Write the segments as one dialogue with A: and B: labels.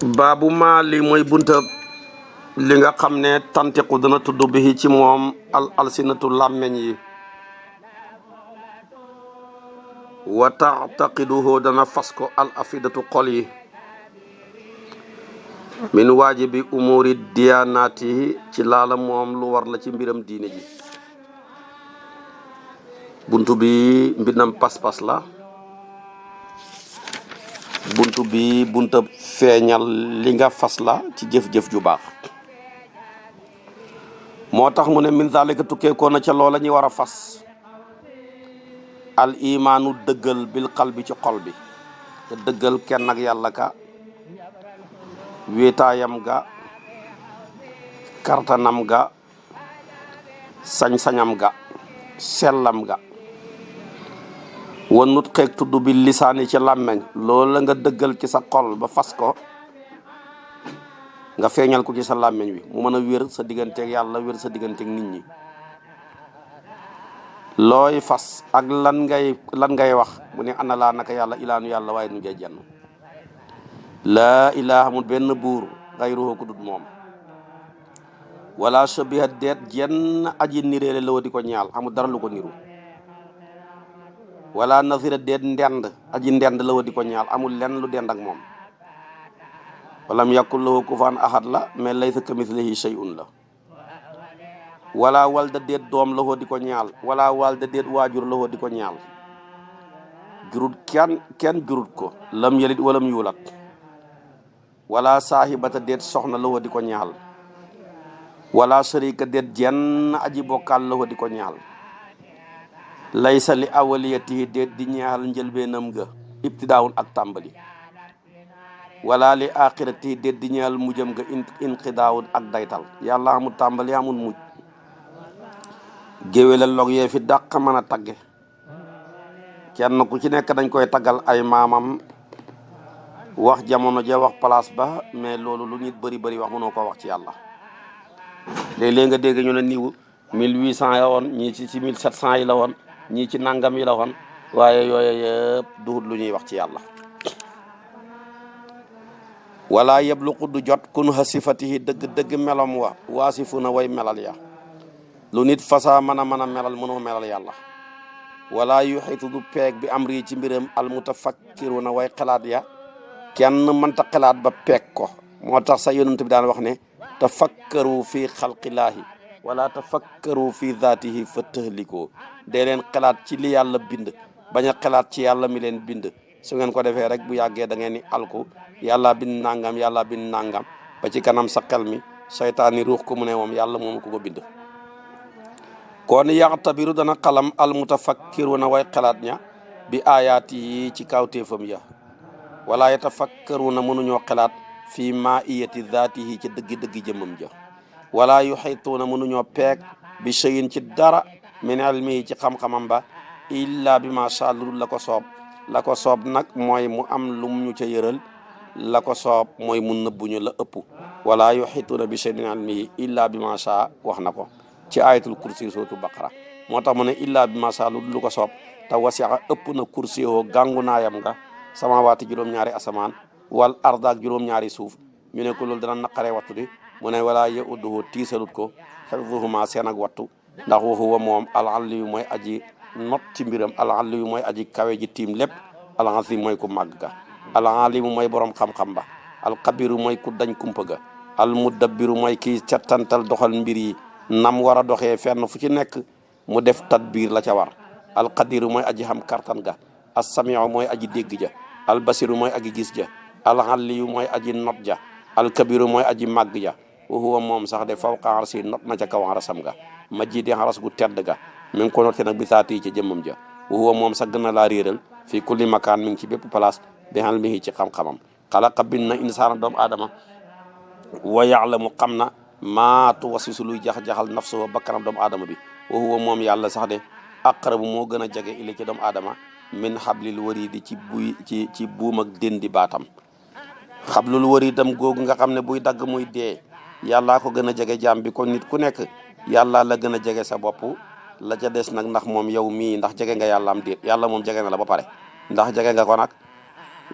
A: baabu maa li mooy bunta li nga xam ne tantiqu dana tudd bi ci moom al alsinatu làmmeñ yi wa taataqiduhu dana fas ko al afidatu xol yi min waajibi umuri diyaanaati ci laala moom lu war la ci mbiram diine ji buntu bi mbindam pas-pas la buntu bi bunta feeñal li nga fas la ci jëf-jëf ju baax moo tax mu ne min zalika tukkeekoo na ca loola ñuy war a fas al imaanu dëggal bil qalbi ci xol bi te dëggal kenn ak yàlla ka wéetaayam ga kartanam ga sañ-sañam ga sellam ga wanut xeeg tudd bi lisaani ci làmmeñ loolu la nga dëggal ci sa xol ba fas ko nga feeñal ko ci sa làmmeñ wi mu mën a wér sa digganteeg yàlla wér sa digganteeg nit ñi looy fas ak lan ngay wax mu ne ana laa naka yàlla ilaanu yàlla waaye nu ngay jenn laa ilaha amul benn buur xayruhu ku dut moom wala shabiha deet jenn aji niréele la wa di ko ñaal amul dara lu ko niru wala nasira deet ndend aji ndend la wa di ko ñaal amul lenn lu dend ak moom walam yakul lahu kufuwan ahad la mais laysa kamithlihi shay'un la wala walda deet doom la wa di ko ñaal wala walda deet waajur la wa di ko ñaal jurut kenn jurut ko lam yelit walam yuulat wala saahibata deet soxna la wa di ko ñaal wala sharika deet jenn aji bokkaal la wa di ko ñaal laysa li awaliyatihi deet di ñaal njëlbeenam ga ibtidaawun ak tàmbali wala li axiratihi deet di ñaal mujjam ga inqidaawun ak daytal yàlla amul tàmbali amul mujj géwéla log yee fi dàq mën a tagge kenn ku ci nekk dañ koy taggal ay maamam wax jamono ja wax place ba mais loolu lu nit bëri wax mënoo ko wax ci yàlla léeg-léeg nga dégg ñu ne niw 1800 ya woon ñii ci 1700 yi la woon ñii ci nangam yi la woon waaye yooyu yëpp duhut lu ñuy wax ci yàlla wala yabluqu du jot kun hasifatihi dëgg melom wa waasifuna way melal ya lu nit fasaa mën a melal mënoo melal yàlla wala yuxitu du peeg bi amri ci mbiram almutafakkiruna way xalaat ya kenn mënta xalaat ba peeg ko moo tax sa yonent bi daan wax ne tafakkaru fi xalqillaahi wala tafakkaru fi zaatihi fa tahlikoo dee leen xalaat ci li yàlla bind bañ a xalaat ci yàlla mi leen bind su ngeen ko defee rek bu yàggee da ngeen ni alku yàlla bind nangam ba ci kanam sa xel mi seytaani ruux ko mu ne moom yàlla moom ko bind kon yaxtabiru dana xalam almutafakkiruna way xalaat ña bi ayaat yi ci kawtéefam ya wala yatafakkaruna mënuñoo xalaat fii maa iyati zaatihi ci dëgg-dëgg jëmmam ja wala yuxituuna mënuñoo peeg bi shay'in ci dara min ilmihi ci xam-xamam ba illa bi ma sha Allah la ko soob nag mooy mu am lum ñu ca yëral la ko soob mooy mu nëbbuñu la ëpp wala yuxituuna bi shay'in min ilmihi illa bi ma sha wax na ko ci ayatul kursi sootu baqara moo tax mu ne illa bi ma sha Allah lu ko soob te wasi'a ëpp na kursi yoo gàngu naayam nga samawaati juróom-ñaari asamaan wal arda ak juróom-ñaari suuf ñu ne ko loolu dana naqaree wattu di mu ne wala yauduhu tiisalut ko xifduhuma seen ak wattu ndax wa huwa moom al-ali yu mooy aji not ci mbiram al-ali yu mooy aji kawe ji tiim lépp al-azim mooy ku màgg ga al-alimu mooy borom xam-xam ba al-kabiru mooy ku dañ kumpa ga al-mudabbiru mooy kii settantal doxal mbir yi nam war a doxee fenn fu ci nekk mu def tadbir la ca war al-qadiru mooy aji xam kartan ga as-samiu mooy aji dégg ja al-basiru mooy aji gis ja al-aliyu mooy aji not ja al-kabiru mooy aji màgg ja wa huwa moom sax de fawqa arsi not na ca kaw arasam ga majidi aras gu tedd ga mi ngi ko noté nag bi saati ci jëmmam ja wa huwa moom sax gën a laa réeral fii kulli makaan mi ngi ci bépp place bi ilmihi ci xam-xamam xalaqa bind na insaana doomu aadama wa ya'lamu xam na maa tuwaswisu luy jax-jaxal nafsuhu bakkanam doomu aadama bi wa huwa moom yàlla sax de aqrabu moo gën a jege ila ci doomu aadama min xablil waridi ci buum ak déndi baatam xablul waridam googu nga xam ne buy dagg muy dee yàllaa ko gën a jege jaam bi kon nit ku nekk yàlla la gën a jege sa bopp la ca des nag ndax moom yow mii ndax jege nga yàlla am déet yàlla moom jege na la ba pare ndax jege nga ko nag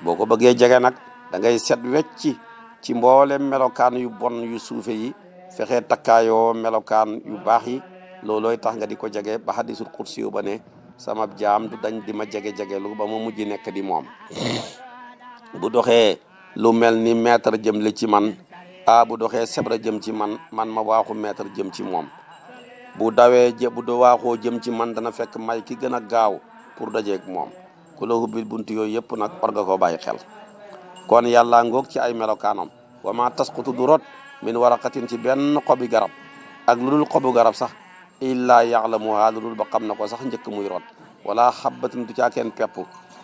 A: boo ko bëggee jege nag da ngay set wecci ci mboolem melokaan yu bon yu suufe yi fexe takkaayoo melokaan yu baax yi loolooy tax nga di ko jege ba hadisul qudsi yu ba ne sama jaam du dañ di ma jege-jegelu ba ma mujj nekk di moom bu doxee lu mel ni mètre jëm li ci man bu doxee sebra jëm ci man ma waaxu mètre jëm ci moom bu dawee bu do waaxoo jëm ci man dana fekk may ki gën a gaaw pour dajeeg moom ku la hubbil bunt yooyu yëpp nag war nga koo bàyyi xel kon yàlla ngoog ci ay melokaanam wa ma tasqutu du rot min waraqatin ci benn xobi garab ak lu dul xobu garab sax illa ya'lamuha lu dul ba xam na ko sax njëkk muy rot wala xabbatin du caakeen pepp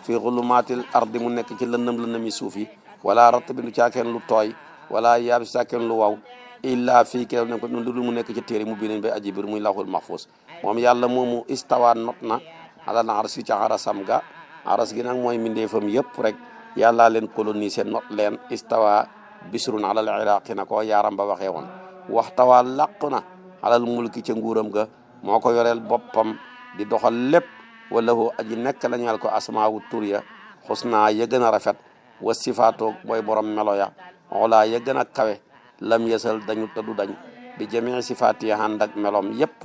A: fi xulumaatil ardi mu nekk ci lëndëm-lëndëmi suuf yi wala ratbin du caakeen lu tooy wala yaabis caakeen lu waw illa fii ke ne ko lu dul mu nekk ci téere mu binañ bay aji bir muy lawhul mahfuz moom yàlla moomu istawa not na alal arsi ca arasam ga aras gi nag mooy mindeefam yëpp rek yàlla leen colonisé not leen istawa bisrun alal iraqi na ko yaaram ba waxee woon waxtawa làqu na alal mulki ca nguuram ga moo ko yoreel boppam di doxal lépp wala hu aji nekk la ñal ko asmaawu tur ya xusna ya gën a rafet wa sifaatoog booy borom melo ya xoolaa ya gën a kawe lam yesal dañu tëddu dañ bi jamii sifaati ya ànd ak melom yëpp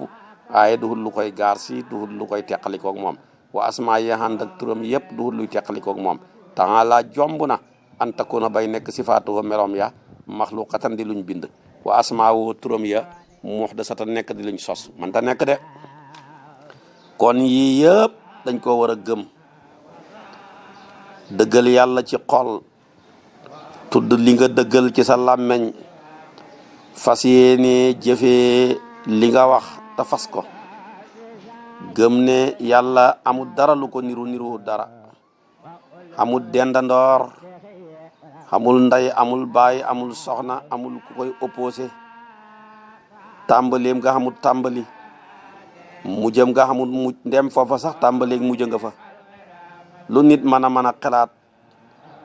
A: waaye duhul lu koy gaar si duhul lu koy teqalikoog moom wa asmaa ya ànd ak turam yëpp duhul luy teqalikoog moom taxa laa jomb na an takuna bay nekk sifaatuhu melom ya maxluqatan di luñ bind wa asmaawu turam ya muhdasatan nekk di luñ sos man ta nekk de kon yii yëpp dañ ko war a gëm dëggal yàlla ci xol tudd li nga dëggal ci sa làmmeñ fas yéene jëfee li nga wax te fas ko gëm ne yàlla amul dara lu ko niru dara amul dendandoor amul nday amul baay amul soxna amul ku koy opposé tàmbaleem nga xamul tàmbali mujjam nga xamul mujj ndem foofa sax tàmbaleeg mujj nga fa lu nit mën a xalaat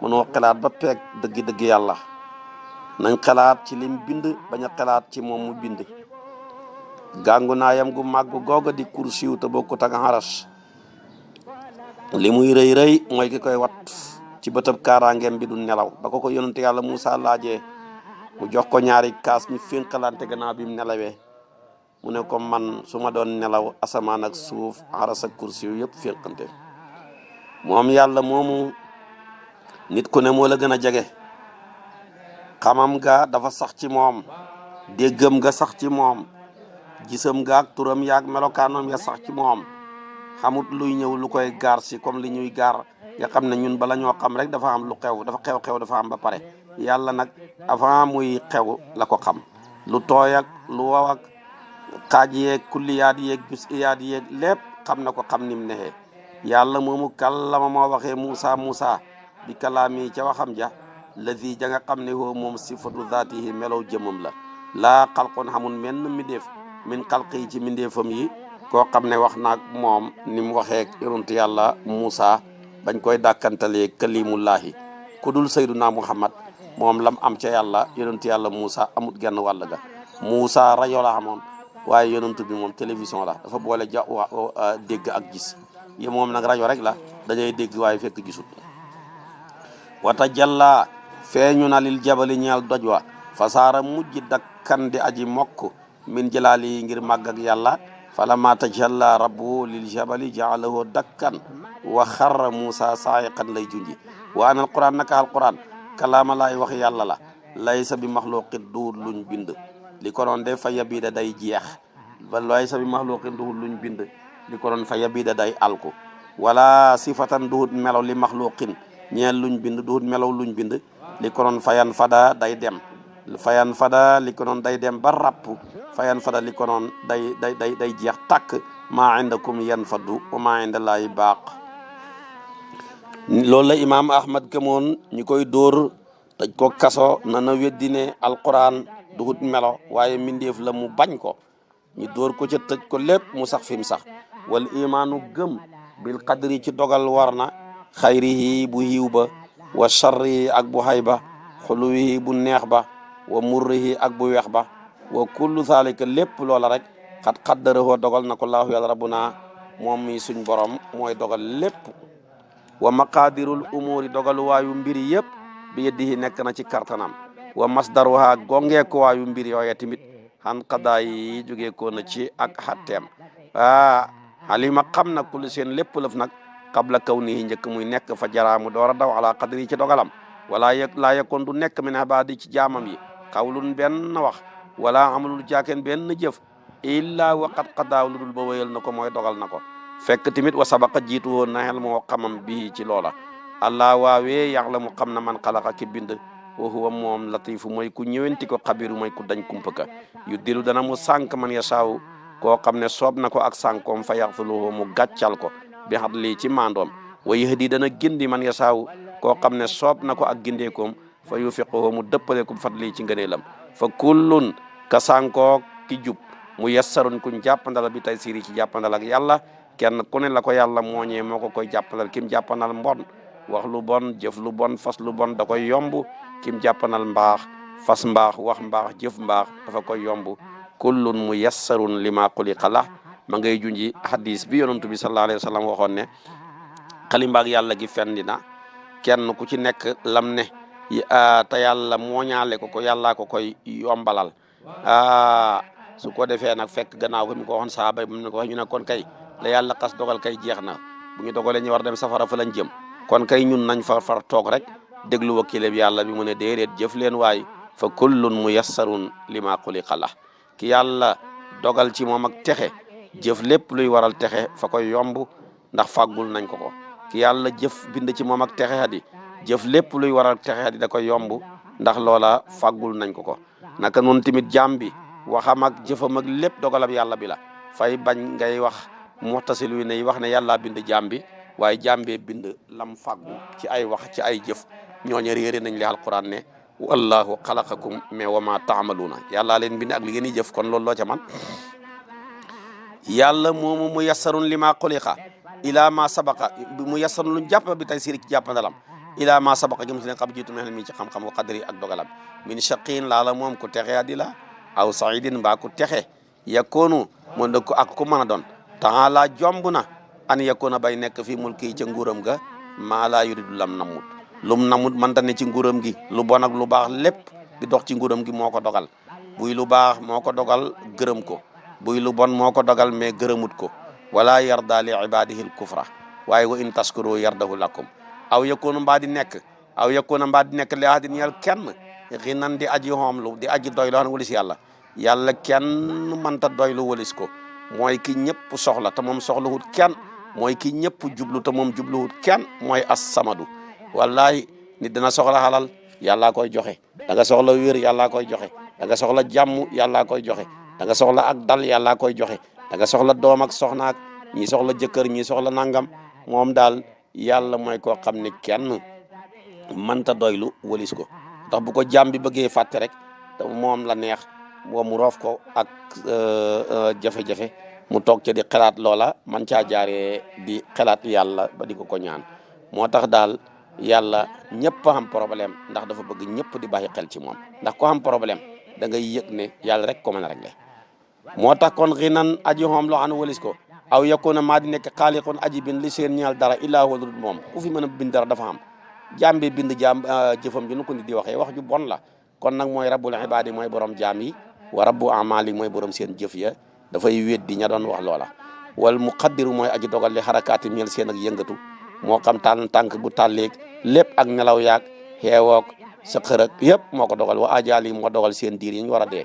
A: mënoo xalaat ba peeg dëgg-dëgg yàlla nañ xalaat ci lim bind bañ a xalaat ci moom mu bind gàngu naayam gu màgg googa di kursiw te bokkut ak xaras li muy rëy rëy mooy ki koy wat ci bëtëb kaaraangeem bi du nelaw ba ko yonente yàlla Moussa laajee mu jox ko ñaari kaas ñu fénqalante gannaaw bi mu nelawee mu ne ko man su ma doon nelaw asamaan ak suuf xaras ak kursiw yëpp fénqante moom yàlla moomu nit ku ne moo la gën a jege xamam ga dafa sax ci moom déggam nga sax ci moom gisam nga ak turam yaag melokaanam ya sax ci moom xamut luy ñëw lu koy gaar si comme li ñuy gaar nga xam ne ñun bala ñoo xam rek dafa am lu xew dafa xew dafa am ba pare yàlla nag avant muy xew la ko xam lu tooy ak lu waw ak xaaj yeeg kulliyaat yeeg jusiyaat yeeg lépp xam na ko xam nim nexee yàlla moomu kàllama moo waxee Moussa bi kalaami ca waxam ja lazi ja nga xam ne hoo moom sifatu zaatihi melow jëmam la laa xalqoon xamul menn mindéef min xalqi yi ci mindéefam yi koo xam ne wax naag moom ni mu waxee yonent yàlla Moussa bañ koy dàkkantalee kalimullahi ku dul sayduna Muhammad moom lam am ca yàlla yonent yàlla Moussa amut genn wàll ga Moussa rajo la xamoon waaye yonent bi moom télévision la dafa boole dégg ak gis yi moom nag rajo rek la dañuy dégg waaye fekk gisut wata jalla feeñu na lil jabali ñeel doj wa fasaara mujj dakkan di aji mokk min jalaali yi ngir màgg ak yàlla falamma tajalla rabbuhu lil jabali jaalahu dakkan wa xarra Moussa saayiqan lay junji wa an alquran naka alquran kalaama laay wax yàlla la laysa bi maxluqin duhut luñ bind li ko doon def fa yabiida day jeex ba laysa bi maxluqin duhut luñ bind li ko doon fa yabiida day alku wala sifatan duhut melaw li maxluqin ñeel luñ bind duhut melaw luñ bind li ko doon fayan fada day dem fayan fada li ko doon day dem ba rapp fayan fada li ko doon day jeex tàkk maa indakum yan faddu wa maa indallaahi baaq loolu la imaam Ahmad gëmoon ñu koy dóor tëj ko kaso na weddi ne alquran duhut melo waaye mbindeef la mu bañ ko ñu dóor ko ca tëj ko lépp mu sax fi mu sax wal imaanu gëm bil qadri ci dogal war na xayrihi bu yiw ba wa charrihi ak bu hay ba xuluwihi bu neex ba wa murrihi ak bu weex ba wa kullu zalika lépp loola rek xat xaddarahoo dogal na ko laahu yàlla rabbuna moom mi suñ borom mooy dogal lépp wa maqadirul umuri dogalu waayu mbiri yëpp bi yeddihi nekk na ci kartanam wa masdaruha gongeeko waayu mbir yooye tamit xan qadaa yi jógee ko na ci ak xatteem alima xam na kulli seen lépp lëf nag qabla kaw nii njëkk muy nekk fa jaraamu door a daw ala qadri ci dogalam wala laa yakun du nekk min ibaadi ci jaamam yi xawlun benn wax wala amalul jaakeen benn jëf illa waqad qadaaw lu dul ba wéyal na ko mooy dogal na ko fekk tamit wa sabaqa jiitu woon na xel moo xamam bii ci loola allah waawee yàlla mu xam na man xalaqa ki bind wa huwa moom latifu mooy ku ñëwenti ko xabiru mooy ku dañ kumpaka yu dilu dana mu sànk man yasaaw koo xam ne soob na ko ak sànkoom fa yaxtuluhu mu gàccal ko bi xat lii ci maandoom wa yahdi dana gindi man yasaaw koo xam ne soob na ko ak gindeekoom fa yufiquhu mu dëppale ko fat lii ci ngëneelam fa kullun ka sànkoo ki jub mu yassarun kuñ jàppandal bi tay siri ci jàppandal ak yàlla kenn ku ne la ko yàlla mooñee moo ko koy jàppandal kim jàppandal mbon wax lu bon jëf lu bon fas lu bon da koy yomb kim jàppandal mbaax fas mbaax wax mbaax jëf mbaax dafa koy yomb kullun mu yassarun lima xuliqa la ma ngay junji hadis bi yonantu bi sallallahu alayhi wa sallam waxoon ne xalimbaag yàlla gi fendi na kenn ku ci nekk lam ne te yàlla mooñaale ko yàllaa ko koy yombalal su ko defee nag fekk gannaaw ko mi ko waxoon saaba yi mu ko wax ñu ne kon kay la yàlla xas dogal kay jeex na bu ñu dogalee ñu war dem safara fa lañ jëm kon kay ñun nañ far toog rek déglu wakkile bi yàlla bi mu ne déedéet jëf leen waay fa kullun muyassarun lima xuliqa la ki yàlla dogal ci moom ak texe jëf lépp luy waral texe fa koy yomb ndax fàggul nañ ko ki yàlla jëf bind ci moom ak texe hadi jëf lépp luy waral texe hadi da koy yomb ndax loola fàggul nañ ko naka noonu tamit jaam bi waxam ak jëfam ak lépp dogalab yàlla bi la fay bañ ngay wax muxtasil wi ne wax ne yàlla bind jaam bi waaye jaam bee bind lam fàggu ci ay wax ci ay jëf ñooñu réere nañ li alquran ne wallahu xalaqakum mais wa ma taamaluuna yàllaa leen bind ak li ngeen di jëf kon loolu loo ca man yàlla moomu mu yassarun li ma xuliqa ila ma sabaqa mu yassarun lu jàpp bi tay siri ci jàppandalam ila ma sabaqa jëm si leen xam jiitu mel mi ci xam-xam wa qadri ak dogalam min shaqin laa la moom ku texe di la aw saidin mbaa ku texe yakkoonu mo dëkk ak ku mën a doon taala jomb na an yakkoona bay nekk fii mulki ca nguuram ga maa laa yuridu lam namut lum namut manta ne ci nguuram gi lu bon ak lu baax lépp di dox ci nguuram gi moo ko dogal buy lu baax moo ko dogal gërëm ko buy lu bon moo ko dogal mais gërëmut ko wala yarda li ibadihi l kufra waaye wa in taskuru yardahu lakum aw yakkoonu mbaa di nekk li ahadin ñeel kenn xinan di aji xoomlu di aji doy loo xam ne walis yàlla kenn mënta doy lu walis ko mooy ki ñëpp soxla te moom soxlawut kenn mooy ki ñëpp jublu te moom jubluwut kenn mooy as-samadu wallahi nit dina soxla xalal yàllaa koy joxe da nga soxla wér yàllaa koy joxe da nga soxla jàmm yàllaa koy joxe da nga soxla ak dal yàllaa koy joxe da nga soxla doom ak soxnaak ñi soxla jëkkër ñi soxla nangam moom daal yàlla mooy koo xam ne kenn mënta doylu walis ko ndax bu ko jàmm bi bëggee fàtte rek te moom la neex moom mu roof ko ak jafe-jafe mu toog ca di xalaat loola man caa jaaree di xalaat yàlla ba di ko ñaan moo tax daal yàlla ñëpp am problème ndax dafa bëgg ñëpp di bàyyi xel ci moom ndax ko am problème da ngay yëg ne yàlla rek ko mën a régler moo tax kon xinan aji xoom loo xam ne walis ko aw yakuna maa di nekk xaaliqun aji bin li seen ñaal dara illaa huwa moom ku fi mën a bind dara dafa am jaam bi bind jaam jëfam ji nu ko nit di waxee wax ju bon la kon nag mooy rabbul ibaadi mooy borom jaam yi wa rabbu amali mooy borom seen jëf ya dafay weddi ña doon wax loola wal muqaddiru mooy aji dogal li xarakaati ñeel seen ak yëngatu moo xam tànk bu tàlleeg lépp ak nelaw yaag xeewoog sa xërëg yëpp moo ko dogal wa ajaali moo dogal seen diir yi ñu war a dee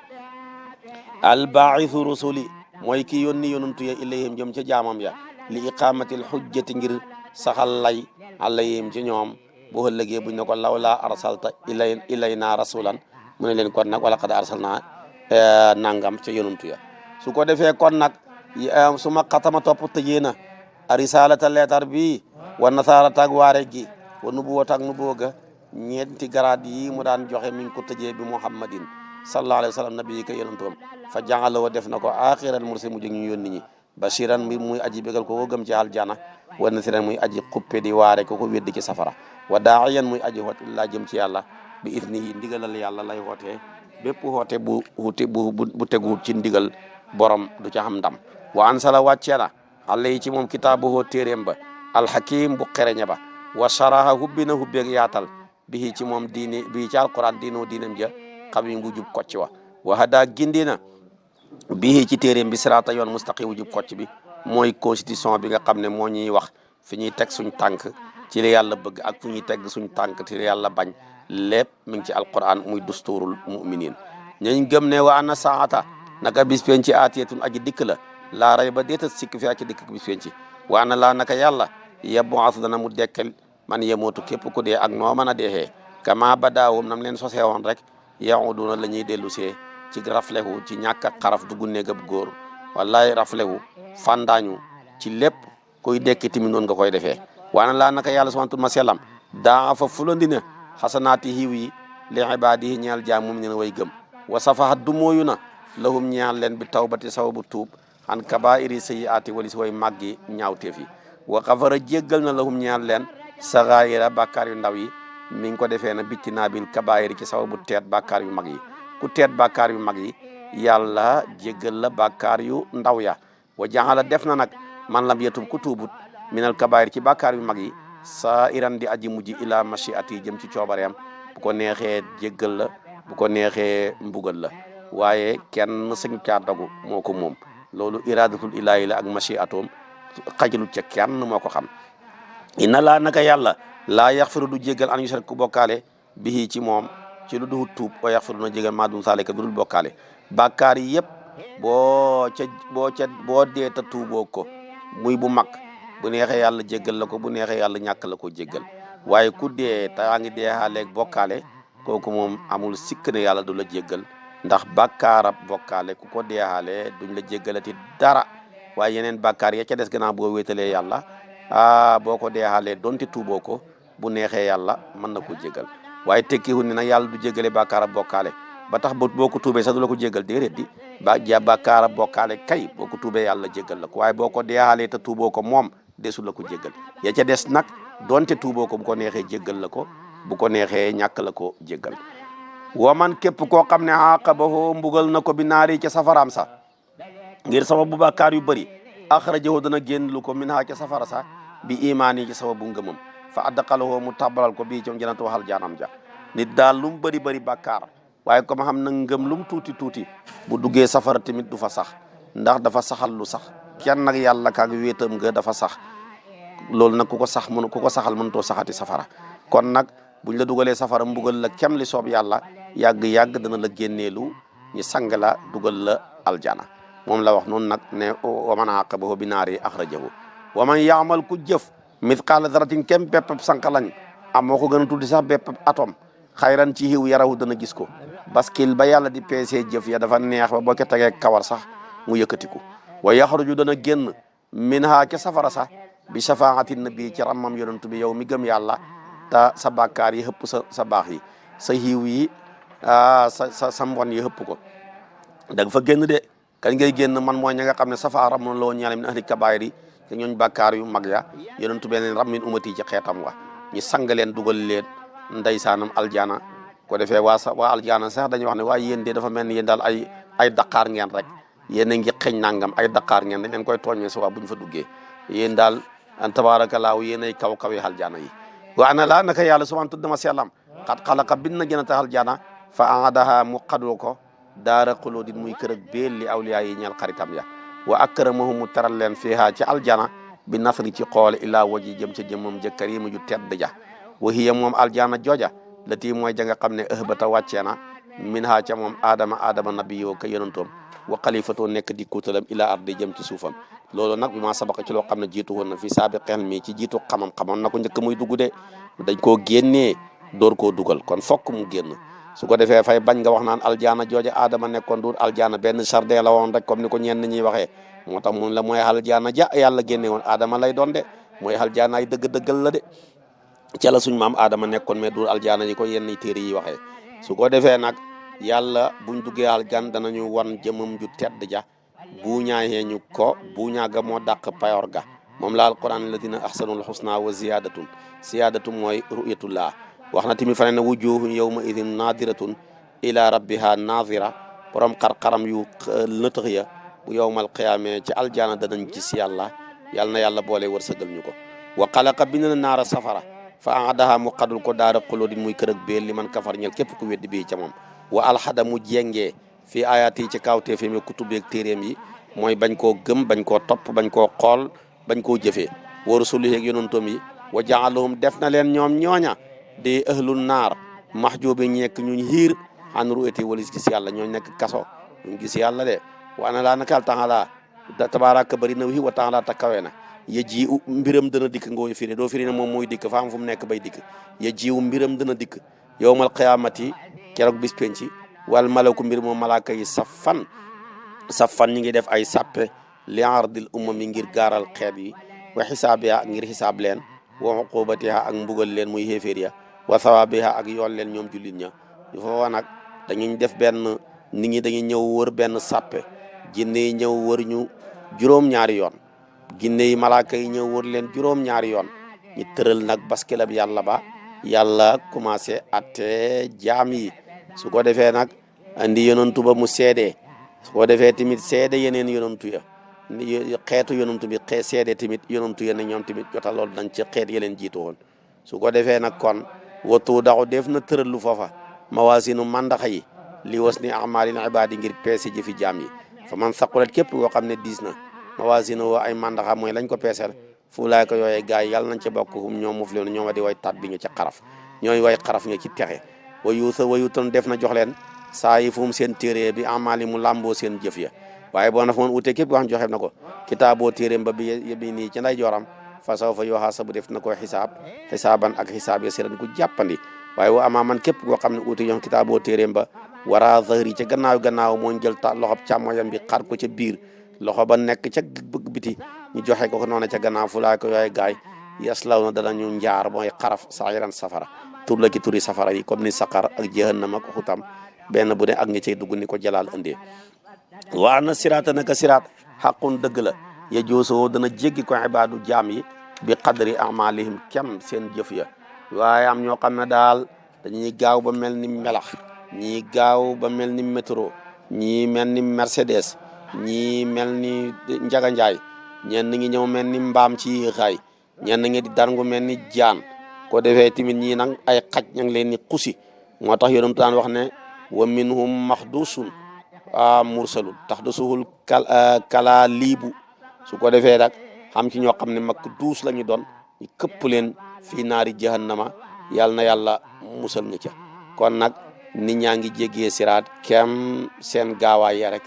A: albaaithu rusuli mooy ki yónni yonantu ya ilayhim jëm ca jaamam ya li iqamatil xujjati ngir saxal lay alayhim ci ñoom bu ëllëgee buñ ne ko lawlaa arsalta ilayna rasulan mu ne leen kon nag wala qad arsalna nangam ca yonantu ya su ko defee kon nag su ma xatama topp tëjee na a risalata leetar bi wa nasaarata ak waare gi wa nubuwata ak nubuwa ga ñeenti garaat yi mu daan joxe mi ngi ko tëjee bi muhammadin sallallahu alayhi wa sallam nabi ka yonantuwam fa jàngaloo def na ko axiral mursi mu jëg ñu yónni ñi bashiran muy aji bégal ko gëm ci aljana wa nasiran muy aji xuppe di waare ko weddi ci safara wa daa'iyan muy aji xoot illaa jëm ci yàlla bi idnihi ndigalal yàlla lay xootee bépp xoote bu teguwut ci ndigal borom du ca xam ndam wa ansala wàccee na alayhi ci moom kitaabuhu téeréem ba alhakim bu xereñe ba wa sharaha hubbi na hubbeeg yaatal bii ci moom diini bii ci alquran diinoo diinam ja xam yi ngu jub kocc wa hada gindina bii ci téeréem bi siraata yoon mustaqim wu jub kocc bi mooy constitution bi nga xam ne moo ñuy wax fi ñuy teg suñ tànk ci li yàlla bëgg ak fu ñuy teg suñ tànk ci li yàlla bañ lépp mi ngi ci alquran muy dusturul muminin ñañ gëm ne wa anna saata naka bis penc ci aatiyatun aji dikk la laa ray ba déeta sikk fi ak dikk bis penc wa anna laa naka yàlla yab'ath dana mu dekkel man yemootu képp ku dee ak noo mën a deexee kama badaawum nam leen sosee woon rek yauduna la ñuy dellu see ci raflehu ci ñàkk a xaraf dugg néegab góor wallaay raflehu fandaañu ci lépp kuy dekki tamit noonu nga koy defee waana laa naka yàlla subhanahu ma sellam daa fa fulandina xasanaati xiiw yi li ibaadihi ñeel jaam moom ñen way gëm wa safahat du mooyu na lahum ñeel leen bi tawbati sababu tuub an kabairi sayyiaati wali si way màggi ñaawteef yi wa xafara jéggal na lahum ñeel leen saxaayira bàkkaar yu ndaw yi mi ngi ko defee na bitti naa bil kabaayir ci sababu teet bàkkaar yu mag yi ku teet bàkkaar yu mag yi yàlla jéggal la bàkkaar yu ndaw ya wa jaxala def na nag man lam yetub ku tuubut minal kabaayir ci bàkkaar yu mag yi saa iran di aji mujj ila machiati jëm ci coobareem bu ko neexee jéggal la bu ko neexee mbugal la waaye kenn sañ caa dogu moo ko moom loolu iradatul ilaahi la ak machiatoom xajalut ca kenn moo ko xam inna laa naka yàlla laa yaxfiru du jéggal an yushrak ku bokkaale bihi ci moom ci lu duhut tuub wa yaxfiru na jéggal maa dun saalika du dul bokkaale bàkkaar yi yëpp boo dee ta tuuboo ko muy bu mag bu neexee yàlla jéggal la ko bu neexee yàlla ñàkk la ko jéggal waaye ku dee te yaa ngi deexaaleeg bokkaale kooku moom amul sikk ne yàlla du la jéggal ndax bàkkaarab bokkaale ku ko deexaale duñ la jéggalati dara waaye yeneen bàkkaar ya ca des gannaaw boo wéetalee yàlla boo ko deexalee donte tuuboo ko bu neexee yàlla mën na ko jéggal waaye tekkiwul ne nag yàlla du jéggale bàkkaarab bokkaale ba tax boo ko tuubee sax du la ko jéggal déedéet di bàkkaarab bokkaale kay boo ko tuubee yàlla jéggal la ko waaye boo ko deexalee te tuuboo ko moom desul la ko jéggal ya ca des nag donte tuuboo ko bu ko neexee jéggal la ko bu ko neexee ñàkk la ko jéggal wa man képp koo xam ne aqabahu mbugal na ko bi naari ca safaraam sa ngir sababu bàkkaar yu bëri axrajahu dana génn lu ko min ha ca safara sa bi imaan yi ci sababu ngëmam fa adqalahu mu tàbbalal ko bii ci jannatu waxal jaanam ja nit daal lu mu bëri bàkkaar waaye comme xam na ngëm lu mu tuuti bu duggee safara tamit du fa sax ndax dafa saxal lu sax kenn nag yàlla kaag wéetam nga dafa sax loolu nag ku ko saxal mënutoo saxati safara kon nag buñ la dugalee safara mbugal la kem li soob yàlla yàgg dana la génneelu ñu sang la dugal la aljana moom la wax noonu nag ne wa man aqabahu bi naari axrajahu wa man yaamal ku jëf mithqaala daratin kem bépp sànq lañ moo ko gën a tuddi sax bépp atom xayran ci xiw yarawu dana gis ko baskil ba yàlla di peesee jëf ya dafa neex ba boo ko tegee kawar sax mu yëkkatiku wa yaxruju dana génn min ha ca safara sax bi shafaati nabi ci rammam yonent bi yow mi gëm yàlla te sa bàkkaar yi xëpp sa baax yi sa xiiw yi sa mbon yi xëpp ko da nga fa génn de kañ ngay génn man mooy ña nga xam ne safa ram na loo ñaale min ahli kabaayir yi te ñooñ bàkkaar yu mag ya yonent bi leen ram min umati ci xeetam wa ñu sang leen dugal leen ndeysaanam aljana ko defee waa aljana sax dañuy wax ne waaye yéen de dafa mel ni yéen daal ay daqaar ngeen rek yéen a ngi xeeñ nangam ay daqaar ngeen dañ leen koy tooñee sa waa bu ñu fa duggee yéen daal tabaarakallaahu yéen ay kaw yi aljana yi wa ana laa naka yàlla subhaanahu tuddama sellam xat xalaqa bind na jannata aljana fa aadaha mu xadoo ko daara xulóodin muy kër ak béel li awliyaa yi ñeel xaritam ya wa akramahum mu teral leen fiha ci aljana bi nasri ci xoole illaa waji jëm ca jëmmam ja kariima ju tedd ja wa hiya moom aljana jooja lati mooy ja nga xam ne ëhbata wàccee na min ha ca moom aadama nabiyoo ka yonantoom wa xalifatoo nekk di kuutalam ila ardi jëm ci suufam loolu nag bi ma sabaqa ci loo xam ne jiitu woon na fi saabiqel mi ci jiitu xamoon na ko njëkk muy dugg de dañ koo génnee door koo dugal kon fokk mu génn su ko defee fay bañ nga wax naan aljana jooja aadama nekkoon duur aljana benn jardin la woon rek comme ni ko ñenn ñuy waxee moo tax mun la mooy aljana ja yàlla génne woon aadama lay doon de mooy aljana ay dëgg-dëggal la de ca la suñ maam aadama nekkoon mais duur aljana yi ko yenn téere yi waxee su ko defee nag yàlla buñ duggee aljan danañu wan jëmam ju tedd ja buuñaayee ñu ko buuñaa moo dàq payor ga moom la alquran alladina ahsanul husna wa ziyadatun mooy ru'yatullah wax na tamit fane ne wujuhun yawma idin nadiratun ila rabbiha nazira borom xar-xaram yu nëtëx ya bu yowmal qiyaame ci aljana danañ gis yàlla na yàlla boole wërsëgal ñu ko wa xalaqa bind na naara safara fa adaha mu xadul ko daara xulóodin muy kër ak beel li man kafar ñel képp ku weddi bii ca moom wa alxada mu jengee fii ayaat yi ci kawteefi mi kutubeeg téeréem yi mooy bañ koo gëm bañ koo topp bañ koo xool bañ koo jëfee wa rusulihi ak yonantoom yi wa jaalahum def na leen ñoom ñooña di ahlul naar mahjubi ñekk ñuñ xiir an ru'ati walis gis yàlla ñooñ nekk kaso ñuñ gis yàlla de wa ana laa nakal taala tabaraka bari na wi wa taala ta kawe na ya jiu mbiram dana dikk ngooy firi doo firi ne moom mooy dikk faam fu mu nekk bay dikk ya jiu mbiram dana dikk yowmal qiyaamati keroog bis penci wal malaku mbir moom malaaka yi safan ñi ngi def ay sàppe li ardil umam yi ngir gaaral xeet yi wa xisaabiha ngir xisaab leen wa uqubatiha ak mbugal leen muy xéeféer ya wa sawabiha ak yool leen ñoom jullit ña foofa nag dañuy def benn nit ñi dañuy ñëw wër benn sàppe jinne yi ñëw wër ñu juróom-ñaari yoon ginne yi malaaka yi ñëw wër leen juróom-ñaari yoon ñu tëral nag baskelab yàlla ba yàlla commencé atte jaam yi su ko defee nag andi yonantu ba mu seede su ko defee tamit seede yeneen yonantu ya xeetu yonantu bi seede tamit yonantu ya ne ñoom tamit jota loolu dañ ci xeet yeleen jiitu woon su ko defee nag kon watu daxu def na tëral lu foofa mawaasinu mandaxa yi li was ni amalin ibaadi ngir peese jëfi jaam yi fa man saqulat képp koo xam ne diis na mawaasinu ay mandaxa mooy lañ ko peeseel fu laay ko yooyee gars yi yàlla nañ ca bokk hum ñoom muf leen ñoom di way tat bi ñu ci xaraf ñooy way xaraf ñu ci texe wayuutan def na jox leen saa yi fu mu seen téere bi amali mu làmboo seen jëf ya waaye boo na fa moon utee képp koo xam joxe na ko kitaaboo téeréem ba bi nii ci nday jooram fa saw fa yuhaasabu def na ko xisaaban ak xisaab ya siran ku jàppandi waaye wa amaa man képp koo xam ne uute jox kitaaboo téeréem ba wara zahri ca gannaaw moo jël ta loxob càmmoyam bi xar ko ca biir loxo ba nekk ca biti ñu joxe ko noonu ca gannaaw fu laa ko yooye gaay yaslaw na danañu njaar mooy xaraf sairan safara tur la ki turi safara yi comme ni saqar ak jahannam ak xutam benn bu ne ak ñi cay dugg ni ko jalaal indee waa na siraata naka siraat xaqun dëgg la ya joosoo dana jéggi ko ibaadu jaam yi bi qadri amalihim kem seen jëf ya waaye am ñoo xam ne daal dañuy gaaw ba mel ni melax ñii gaaw ba mel ni métro ñii mel ni Mercedes ñii mel ni Njaga Njaay ñenn ngi ñëw mel ni mbaam ci xaay ñenn ngi di darngu mel ni jaan ko defee tamit ñii nag ay xaj ña ngi leen ni xusi moo tax yonent daan wax ne wa minhum maxdusun mursalun taxdusuhul kala liibu su ko defee nag xam ci ñoo xam ne mag duus la ñu doon ñu këpp leen fii naari jahannama yàlla na yàlla musal nga ca kon nag nit ñaa ngi jéggee siraat kem seen gaawaay ya rek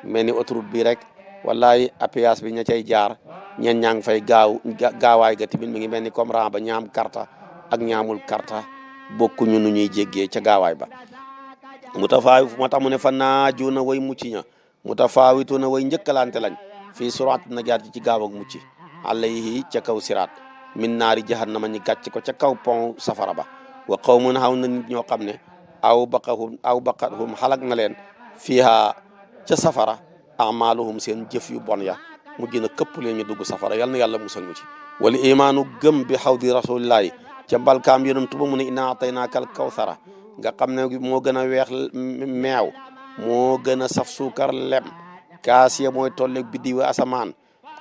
A: mel ni autoroute bi rek wallaay péage bi ña cay jaar ñen ñaa ngi fay gaawaay ga tamit mi ngi mel ni comme ran ba ñaam karta ak ñaamul karta bokkuñu nu ñuy jéggee ca gaawaay ba moo tax mu ne fa naajuuna way mucc ña mutafaawituuna way njëkkalante lañ fii suraat najaat ci gaaw ak mucc alayhi ca kaw siraat min naari jahannama ñi gàcc ko ca kaw pont safara ba wa qawmun xaw na nit ñoo xam ne aw baqahum xalak na leen fiiha ca safara amaluhum seen jëf yu bon ya mu gën a këpp leen ñu dugg safara yal na yàlla musal ñu ci wala imaanu gëm bi xawdi rasulillahi ca mbalkaam yonent ba mu ne inna ataynaaka al kawsara nga xam ne moo gën a weex meew moo gën a saf suukar lem kaas ya mooy tolleeg biddiw asamaan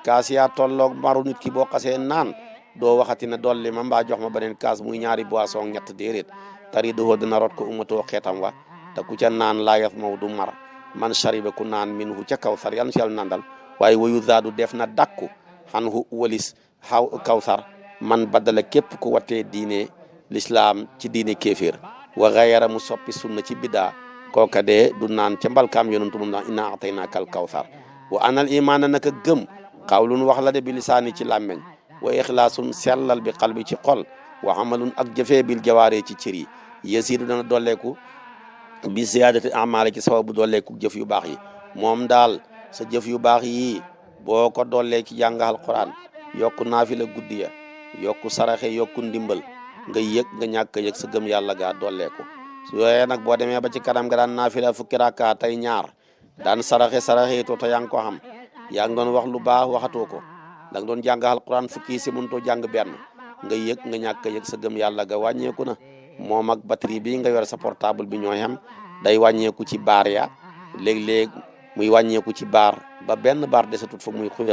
A: kaas yaa tolloog maru nit ki boo xasee naan doo waxati ne dolli ma mbaa jox ma beneen kaas muy ñaari boisson ñett déedéet tari doxoo dina rot ko umatoo xeetam wa te ku ca naan laa yaf maw du mar man shariba ku naan min hu ca kawsar yàlla na si yàlla nandal waaye wayu zaadu def na dakku xan hu walis xaw kawsar man badala képp ku wattee diine l'islam ci diine kéeféer wa gayara mu soppi sunna ci biddaa kooka de du naan ca mbalkaam yonantu moom naan inna ataynaaka al kawsar wa anal imaana naka gëm xawlun wax la de bi lisaani ci làmmeñ wa ixlaasun sellal bi qalbi ci xol wa amalun ak jëfee bil jawaare ci cër yi yasiidu dana dolleeku bi ziyaadati amaale ci sababu dolleeku jëf yu baax yi moom daal sa jëf yu baax yi boo ko dollee ci jàng alquran yokku naafila guddi ya yokku saraxe yokku ndimbal nga yëg nga ñàkk a yëg sa gëm yàlla gaa dolleeku su yooyee nag boo demee ba ci kanam nga daan naafila fukki rakka tey ñaar daan saraxe to te yaa ngi ko xam yaa ngi doon wax lu baax waxatoo ko da nga doon jàng alquran fukki si mënutoo jàng benn nga yëg nga ñàkk a yëg sa gëm yàlla ga wàññeeku na moom ak batterie bi nga yor sa portable bi ñooy xam day wàññeeku ci baar ya léeg-léeg muy wàññeeku ci baar ba benn baar desatut fa muy xuy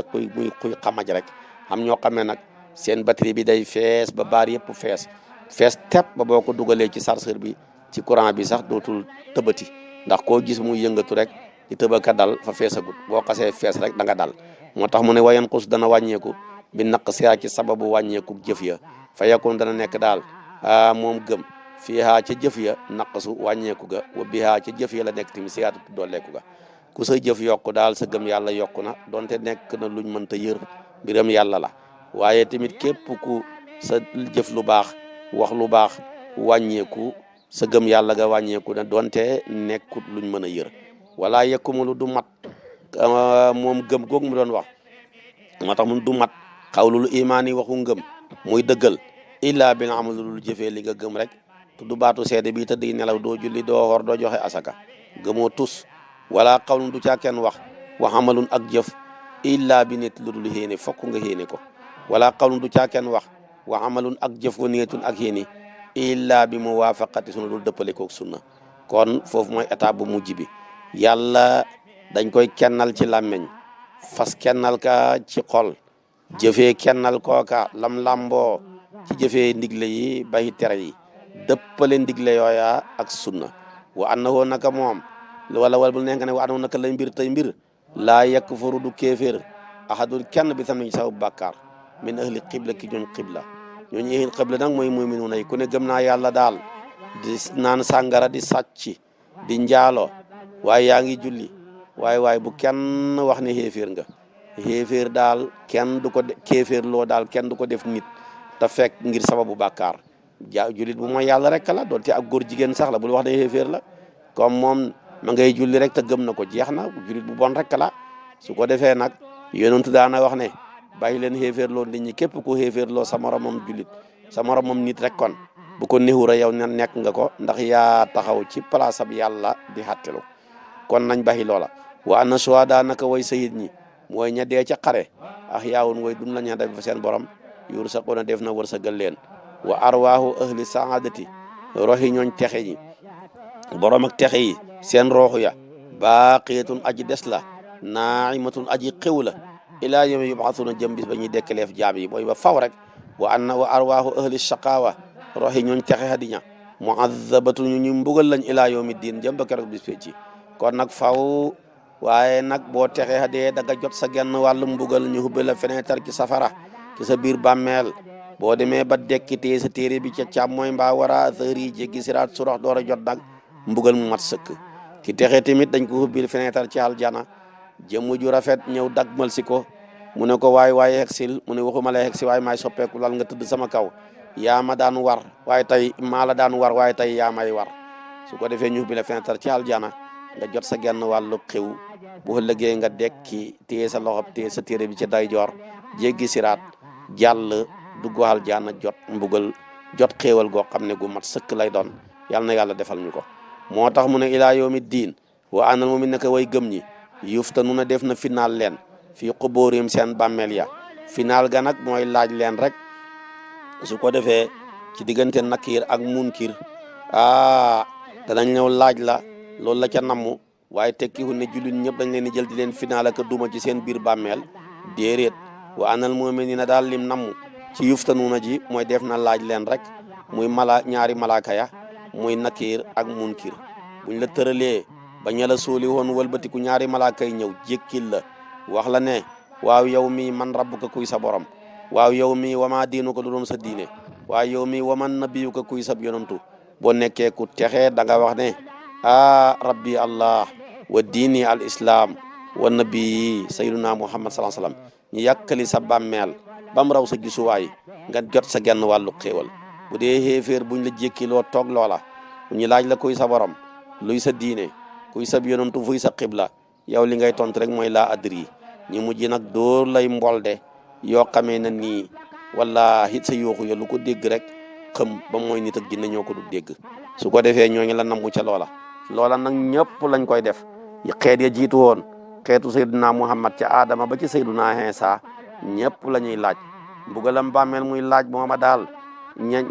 A: xamaj rek xam ñoo xam ne nag seen batterie bi day fees ba baar yëpp fees fees tepp ba boo ko dugalee ci chargeur bi ci courant bi sax dootul tëbati ndax koo gis muy yëngatu rek di tëbaka dal fa feesagut boo xasee fees rek da nga dal moo tax mu ne wayan xus dana wàññeeku bi naq siyaa ci sababu wàññeeku jëf ya fa yakun dana nekk daal moom gëm fiihaa ca jëf ya naqsu wàññeeku ga wa bihaa ca jëf ya la nekk tamit siyaatu dooleeku ga ku sa jëf yokku daal sa gëm yàlla yokku na donte nekk na luñ mënta yër mbiram yàlla la waaye tamit képp ku sa jëf lu baax wax lu baax wàññeeku sa gëm yàlla ga wàññeeku na donte nekkut luñ mën a yër wala yekkumulu du mat moom gëm googu mu doon wax moo tax mun du mat xawlul imaan yi waxu ngëm muy dëggal illa bil amal lu jëfee li nga gëm rek tudd baatu seede bi tëdd nelaw doo julli doo xor doo joxe asaka gëmoo tus wala xawlun du caa kenn wax amalun ak jëf illa bi nit lu dul xéene fokk nga xéene ko wala xawlun du caa kenn wax wa amalun ak jëf wa niyatun ak xéene illa bi mu waafaqati suna dul dëppale koog sunna kon foofu mooy étape bu mujj bi yàlla dañ koy kennal ci làmmeñ fas kennal ka ci xol jëfee kennal kooka lam làmboo ci jëfee ndigle yi bàyyi tere yi dëppale ndigle yooya ak sunna wa annahu naka moom wala bu nekk ne wa annahu naka lay mbir tey mbir laa yakfuru du kéeféer ahadul kenn bi tam nañ saw bàkkaar min ahli xibla ki ñooñ xibla ñooñu ahli xibla nag mooy mu'minuuna yi ku ne gëm naa yàlla daal di naan sàngara di sàcc di njaalo waaye yaa ngi julli waaye bu kenn wax ne xéeféer nga xéeféer daal kenn du ko kéeféer loo daal kenn du ko def nit te fekk ngir sababu bàkkaar jullit bu mooy yàlla rek la doonte ak góor jigéen sax la bul wax ne xéeféer la comme moom ma ngay julli rek te gëm na ko jeex na jullit bu bon rek la su ko defee nag yonentu daana wax ne bàyyi leen xéeféer loo nit ñi képp ku xéeféer loo sa moromam jullit sa moromam nit rek kon bu ko néewura yow ne nekk nga ko ndax yaa taxaw ci place ab yàlla di xàttelu kon nañ baxi loola wa anna suhada naka way sayid ñi mooy ña dee ca xare ah yaawun way dun la ña def fa seen borom yur sa qona def na wërsëgal leen wa arwaahu ahli saadati roxi ñooñ texe ñi borom ak texe yi seen rooxu ya baaqiyatun aji des la naimatun aji xew la ilaa yawmi yubaasuna jëm bis ba ñuy dekkaleef jaam yi mooy ba faw rek wa arwaahu ahli shaqaawa roxi ñooñ texe hadiña muazabatu ñu mbugal lañ ilaa yawmi diin jëm ba keroog bis ci kon nag faw waaye nag boo texee dee da nga jot sa genn wàllu mbugal ñu hubbi la fenêtre ci safara ci sa biir bàmmeel boo demee ba dekkitee sa téere bi ca càmmooy mbaa wara sëri jéggi siraat surox door a jot nag mbugal mu mat sëkk ki texee tamit dañ ko hubbil fenêtre ci aljana jëmm ju rafet ñëw dagmal si ko mu ne ko waaye hegsil mu ne waxuma la hegsi waaye maay soppeeku lal nga tëdd sama kaw yaa ma daan war waaye tey maa la daan war waaye tey yaa may war su ko defee ñu hubbi la fenêtre ci aljana nga jot sa genn wàllu xew bu ëllëgee nga dekki téye sa loxo téye sa téere bi ci day joor jéggi siraat jàll dugg aljana jot mbugal jot xéewal goo xam ne gu mat sëkk lay doon yàlla na yàlla defal ñu ko moo tax mu ne ilaa yawmi diin wa anal mu naka way gëm ñi yuftanu na def na final leen fii qubóorim seen bàmmeel ya final ga nag mooy laaj leen rek su ko defee ci diggante nakiir ak munkir danañ ñëw laaj la loolu la ca namm waaye tekkiwul ne jullit ñëpp dañ leen di jël di leen final ak duma ci seen biir bàmmeel déeréet wa anal mu'minina daal lim namm ci yuftanuuna ji mooy def na laaj leen rek muy ñaari malaaka ya muy nakiir ak munkir buñ la tëralee ba ña la suuli woon wëlbatiku ñaari malaaka yi ñëw jékkil la wax la ne waaw yow mi man rabbuka kuy sa borom waaw yow mi wama diinu ko du doon sa diine waaw yow mi waman nabiyuka kuy sab yonantu boo nekkee ku texee da nga wax ne rabbi allah wa diini al islam wa nabii sayyiduna muhammad sallallahu alayhi wasallam ñu yàkkali sa bàmmeel ba mu raw sa gisuwaay nga jot sa genn wàllu xéewal bu dee xéeféer buñ la jékkiloo toog loola ñu laaj la kuy sa borom luy sa diine kuy sab yonantu fuy sa xibla yow li ngay tontu rek mooy laa adri ñu mujj nag dóor lay mbolde yoo xamee na nii wala it sa yooxu ya lu ko dégg rek xëm ba mooy nit ak jinne ñoo ko du dégg su ko defee ñooñu la nambu ca loola nag ñëpp lañ koy def xeet ya jiitu woon xeetu sayduna muhammad ca aadama ba ci sayduna Iisaa ñëpp la ñuy laaj mbugalam bàmmeel muy laaj mooma daal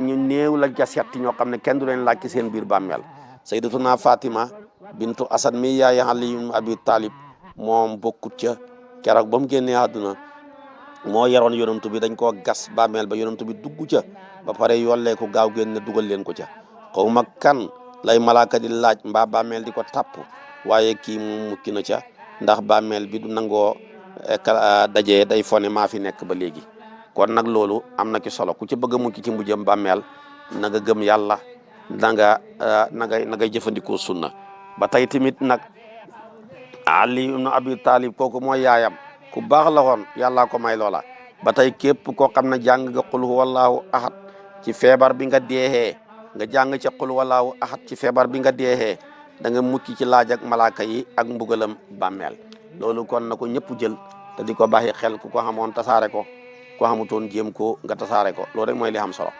A: ñu néew lañ ca setti ñoo xam ne kenn du leen laaj ci seen biir bàmmeel sayyidatuna Fatima bintu Asad mi yaay Ali ibn Abi Talib moom bokkut ca keroog ba mu génnee àdduna moo yaroon yonantu bi dañ koo gas bàmmeel ba yonantu bi dugg ca ba pare yollee ko gaaw génn dugal leen ko ca xaw ma kan lay malaaka di laaj mbaa bàmmeel di ko tàpp waaye kii mu mukki na ca ndax bàmmeel bi du nangoo dajee day fone maa fi nekk ba léegi. kon nag loolu am na ki solo ku ci bëgg a mucc ci mujjëm bàmmeel na nga gëm yàlla na ngay jëfandikoo sunna ba tey tamit nag Ali ibn Abi Talib kooku mooy yaayam ku baax la woon yàllaa ko may loola ba tey képp koo xam ne jàng nga qul huwallahu ahad ci feebar bi nga deexee nga jàng ci qul huwallahu ahad ci feebar bi nga deexee da nga mucc ci laaj ak malaaka yi ak mbugalam bàmmeel loolu kon na ko ñëpp jël te di ko bàyyi xel ku ko xamoon tasaare ko ku xamutoon jéem ko nga tasaare ko loolu rek mooy li xam solo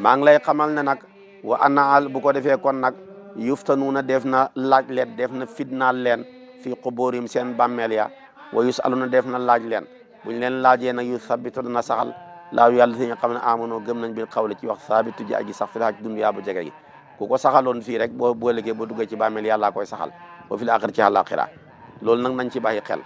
A: maa ngi lay xamal ne nag wa anaal bu ko defee kon nag yuftanuuna def na laaj leen def na fitnaal leen fii qubuurim seen bàmmeel ya wa yusaluna def na laaj leen buñ leen laajee nag yu sabitu dana saxal laaw yàlla si nga xam ne amono gëm nañ bil xawle ci wax sabitu ji aji sax fi laaj dunya bu jege gi ku ko saxaloon fii rek boo liggéey boo duggee ci bàmmeel yàllaa koy saxal ba fi la axir ci àllaaxira loolu nag nañ ci bàyyi xel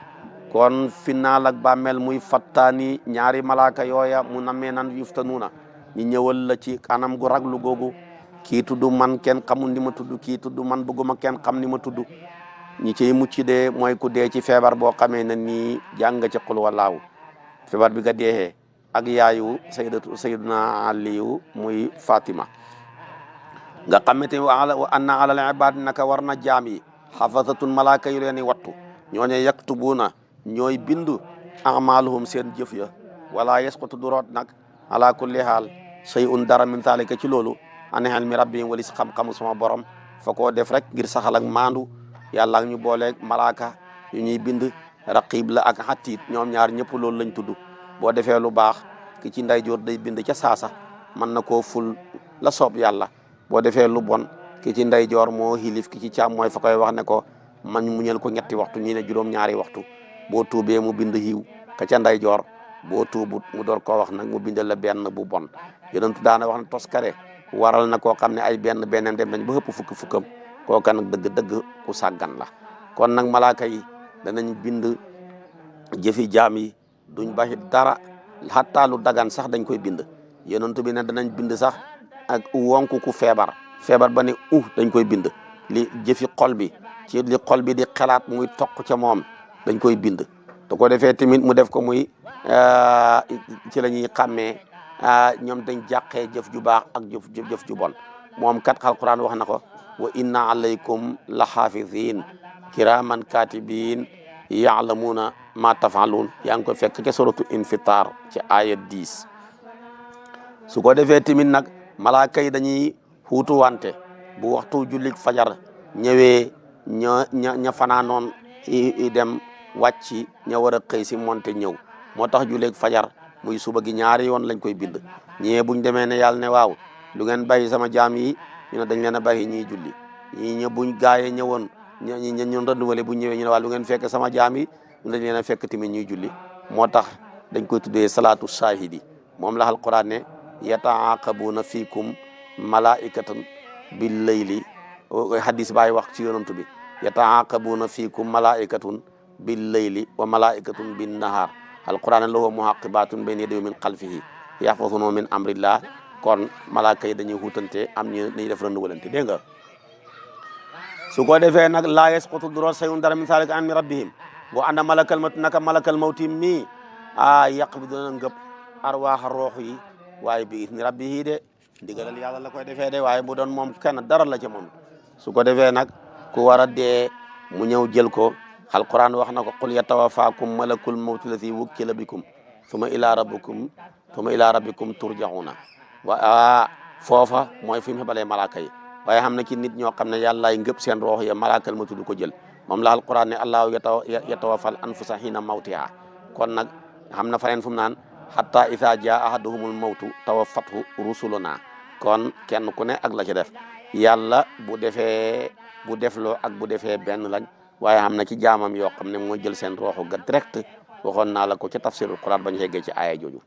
A: kon finnaal ak bàmmeel muy fattaani ñaari malaaka yooya mu namee nan yuftanuuna ñu ñëwal la ci anam gu raglu googu kii tudd man kenn xamul ni ma tudd kii tudd man bëgguma kenn xam ni ma tudd ñi ciy mucc de mooy ku dee ci feebar boo xamee ne nii jàng ci qul wallaahu feebar bi nga deexee ak yaayu sayyiduna aliyu muy Fatima nga xamante wa anna alal ibad naka war na jaam yi xafasatun malaaka yu leen di wattu ñooñe yaktubuuna ñooy bindu amaluhum seen jëf ya wala yasqutu du root nag ala kulli haal shay'un dara min zalika ci loolu an ilmi rabbihim walis xam-xamu sama borom fa koo def rek ngir saxal ak maandu yàlla ñu booleeg malaaka yu ñuy bind raqib la ak xatiit ñoom ñaar ñëpp loolu lañ tudd boo defee lu baax ki ci ndeyjoor day bind ca saasa mën na koo ful la soob yàlla boo defee lu bon ki ci ndeyjoor moo xilif ki ci càmm mooy fa koy wax ne ko man muñal ko ñetti waxtu ñi ne juróom-ñaari waxtu boo tuubee mu bind xiiw ka ca ndeyjoor boo tuubut mu door koo wax nag mu bindal la benn bu bon yonentu daana wax ne toskare waral na koo xam ne ay benn dem nañ ba ëpp fukkam kooka nag dëgg-dëgg ku sàggan la kon nag malaaka yi danañ bind jëfi jaam yi duñ baxi dara xattaa lu dagan sax dañ koy bind yonentu bi ne danañ bind sax ak wonku ku feebar ba ne dañ koy bind li jëfi xol bi ci li xol bi di xalaat muy toq ca moom dañ koy bind te ko defee tamit mu def ko muy ci la ñuy xàmmee ñoom dañ jàqee jëf ju baax ak jëf ju bon moom kat alquran wax na ko wa inna alaykum la xaafidin kiraman katibin yaalamuuna ma tafaluun yaa ngi koy fekk ca suratu infitar ci aya 10 su ko defee tamit nag malaaka yi dañuy xuutuwante bu waxtu jullik fajar ñëwee ña fanaanoon dem wàcc ña war a xëy si monte ñëw moo tax julleeg fajar muy suba gi ñaari yoon lañ koy bind ñee buñ demee ne yàlla ne waaw lu ngeen bàyyi sama jaam yi ñu ne dañ leen a bàyyi ñiy julli ñii ñë buñ gaayee ñëwoon ñi ñun renouvelé bu ñëwee ñu ne waaw lu ngeen fekk sama jaam yi ñu dañ leen a fekk tamit ñuy julli moo tax dañ koy tuddee salaatu shahidi moom la alquran ne yataaqabuuna fiikum malaikatan bil layli hadis baay wax ci yonantu bi yataaqabuuna fiikum malaikatun bil layli wa malaikatun bin nahar alquran lahu muhaqibatun bayna yadayhi min xalfihi yaxfazuna min amrillah kon malaaka yi dañuy xuutante am ñu dañuy def renouvelante dégg nga su ko defee nag laa yasqutu duro sayun dara min zalika an mi rabbihim boo ànda malakal mawti naka malakal mawti mii yàq bi dina ngëp arwaaxa roox yi waaye bi idni rabbihi de ndigalal yàlla la koy defee de waaye bu doon moom kenn dara la ci moom su ko defee nag ku war a dee mu ñëw jël ko alquran wax na ko qul yatawafaakum malakul mawti lazi wukkila bikum suma ila rabbikum turjauna wa foofa mooy fi mu xebalee malaaka yi waaye xam na ci nit ñoo xam ne yàllaay ngëp seen roox ya malaakal mawti du ko jël moom la alquran ne allahu yatawafal anfusa hina mawtiha kon nag xam na faneen fu mu naan hatta idha jaa ahaduhumul mawtu tawaffathu rusuluna kon kenn ku ne ak la ci def yàlla bu defloo ak bu defee benn lañ waaye xam na ci jaamam yoo xam ne moo jël seen rooxu ga direct waxoon naa la ko ca tafsirul quran bañ yeggee ci aaya jooju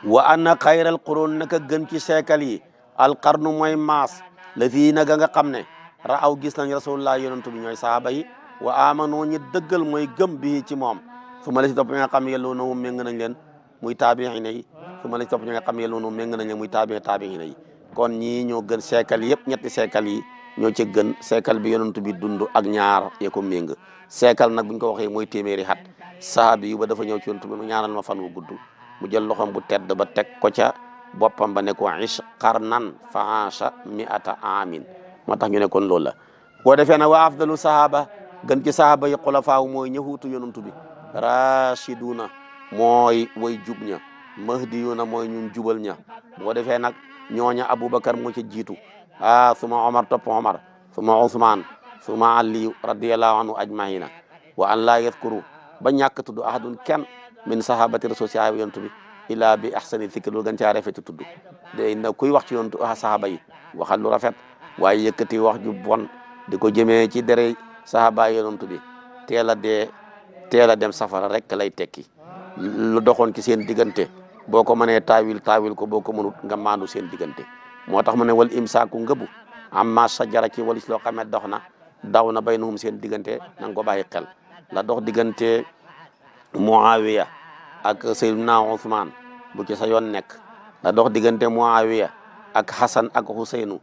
A: wa anna xayral qurun naka gën ci seekal yi alqarnu mooy maas la fii naga nga xam ne raaw gis nañ rasulullah yonantu bi ñooy sahaaba yi wa amano ñi dëggal mooy gëm bi ci moom su ma la si topp nga xam ne yelloo na moom méng nañ leen muy taabiina yi su ma la topp ñi nga xam ne noonu méng nañ muy taabiina yi kon ñii ñoo gën seekal yëpp ñetti seekal yi ñoo ci gën seekal bi yonent bi dund ak ñaar yee ko méng seekal nag buñ ko waxee mooy téeméeri at sahabi yu ba dafa ñëw ci yonent bi mu ñaanal ma fan wu gudd mu jël loxoom bu tedd ba teg ko ca boppam ba ne ko ish qarnan fa aasha mi'ata amin moo tax ñu ne kon loolu la boo defee nag wa afdalu sahaba gën ci sahaba yi xulafaaw mooy ñëwuutu yonent bi rashiduna mooy way jub ña mahdiyuna mooy ñun jubal ña boo defee nag ñooña aboubacar moo ca jiitu suma omar topp omar suma ousmane suma ali radiallahu anhu ajmaina wa an laa yadkuru ba ñàkk tudd ahadun kenn min sahabati rasul sahaaba yontu bi ila bi ahsani zikr lu gën caa rafeti tudd day na kuy wax ci yontu sahaba yi waxal lu rafet waaye yëkkati wax ju bon di ko jëmee ci dere sahaba yontu bi teel a dem safara rek lay tekki lu doxoon ci seen diggante boo ko mënee taawil ko boo ko mënut nga maandu seen diggante moo tax mu ne wal imsaaku ngëbu amma sajara ci walis loo xam ne dox na daw na baynahum seen diggante na nga ko bàyyi xel la dox diggante Muawiya ak Seydina Ousmane bu ci sa yoon nekk la dox diggante Muawiya ak Hasan ak Huseynu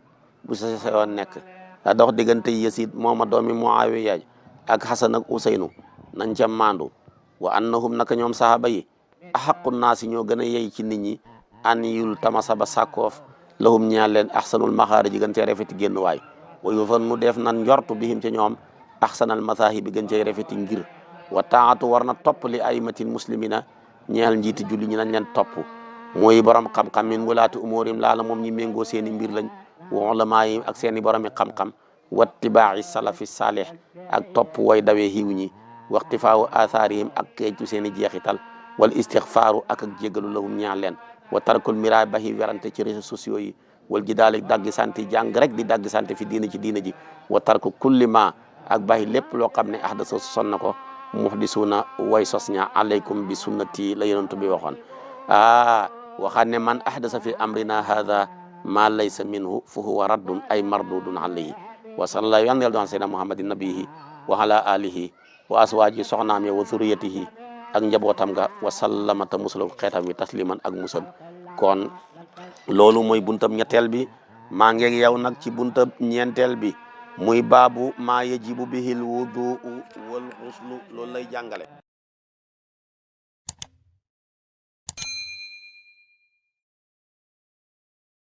A: bu ci sa yoon nekk la dox diggante Yasid mooma doomi Muawiya ak Hasan ak Huseynu nañ ca maandu wa annahum naka ñoom sahaba yi axaqu naasi ñoo gën a yey ci nit ñi an yul tamasa ba sàkkoof lahum ñaan leen axsanul maxaari ji gën cee rafeti génn waay wa yuzannu def nan njortu bihim ca ñoom axsanal masaahibi gën cee rafeti ngir wa taatu war na topp li aymatil muslimina ñeexal njiiti julli ñi nañ leen topp mooy borom xam-xam min walaatu umurim laala moom ñi méngoo seen i mbir lañ wa ulamaa yi ak seen i boromi xam-xam wattibaa'i salafi saalih ak topp way dawee xiiw ñi waxtifaawu athaarihim ak keecu seen i jeexital wal istixfaaru ak jégalu lahum ñaan leen wa tarkul miraay baxi werante ci réseaux sociaux yi wal ji daal daggi santi jàng rek di daggi santi fi diina ci diina ji wa tarku kulli ma ak baxi lépp loo xam ne ahdasa son na ko muhdisuuna way sos ña alaykum bi sunnati la yonent bi waxoon waxaan ne man ahdasa fi amrina hada ma laysa minhu fa huwa raddun ay mardudun alayhi wa sallallahu yan yal doon seydina muhammadin nabihi wa ala alihi wa aswaaji soxnaam ya wa zuriyatihi ak njabootam ga wa sallamata musal xeetam wi tasliman ak musal kon loolu mooy buntab ñetteel bi maa ngeeg yow nag ci buntab ñeenteel bi muy baabu maa yajibu bihil wudu wal xuslu loolu lay jàngale